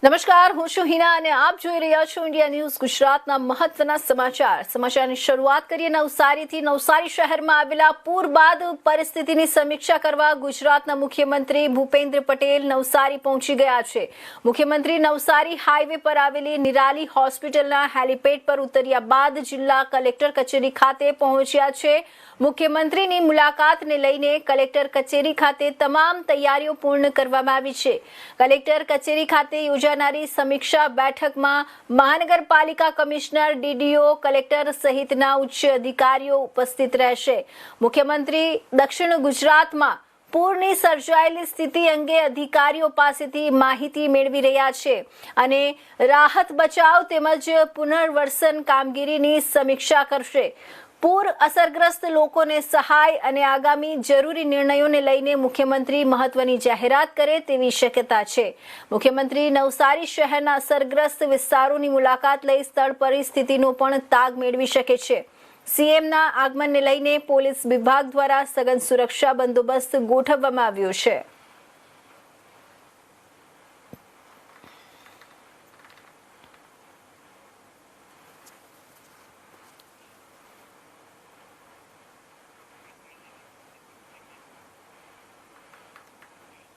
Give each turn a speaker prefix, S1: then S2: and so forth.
S1: નમસ્કાર, હું છું હિના અને આપ જોઈ રહ્યા છો ઇન્ડિયા ન્યૂઝ ગુજરાતના મહત્વના સમાચારની શરૂઆત કરીએ નવસારીથી। નવસારી શહેરમાં આવેલા પૂર બાદ પરિસ્થિતિની સમીક્ષા કરવા ગુજરાતના મુખ્યમંત્રી ભૂપેન્દ્ર પટેલ નવસારી પહોંચી ગયા છે। મુખ્યમંત્રી નવસારી હાઈવે પર આવેલી નિરાલી હોસ્પિટલના હેલિપેડ પર ઉતર્યા બાદ જિલ્લા કલેક્ટર કચેરી ખાતે પહોંચ્યા છે। મુખ્યમંત્રીની મુલાકાતને લઈને કલેક્ટર કચેરી ખાતે તમામ તૈયારીઓ પૂર્ણ કરવામાં આવી છે। કલેક્ટર કચેરી ખાતે યોજાનારી સમીક્ષા બેઠકમાં મહાનગરપાલિકા કમિશનર, ડીડીઓ, કલેક્ટર સહિતના ઉચ્ચ અધિકારીઓ ઉપસ્થિત રહેશે। મુખ્યમંત્રી દક્ષિણ ગુજરાતમાં પૂરની સર્જાયેલી સ્થિતિ અંગે અધિકારીઓ પાસેથી માહિતી મેળવી રહ્યા છે અને રાહત બચાવ તેમજ પુનર્વસન કામગીરીની સમીક્ષા કરશે। પૂર અસરગ્રસ્ત લોકોને સહાય અને આગામી જરૂરી નિર્ણયોને લઈને મુખ્યમંત્રી મહત્વની જાહેરાત કરે તેવી શક્યતા છે। મુખ્યમંત્રી નવસારી શહેરના અસરગ્રસ્ત વિસ્તારોની મુલાકાત લઈ સ્થળ પરિસ્થિતિનો પણ તાગ મેળવી શકે છે। સીએમના આગમનને લઈને પોલીસ વિભાગ દ્વારા સઘન સુરક્ષા બંદોબસ્ત ગોઠવવામાં આવ્યો છે।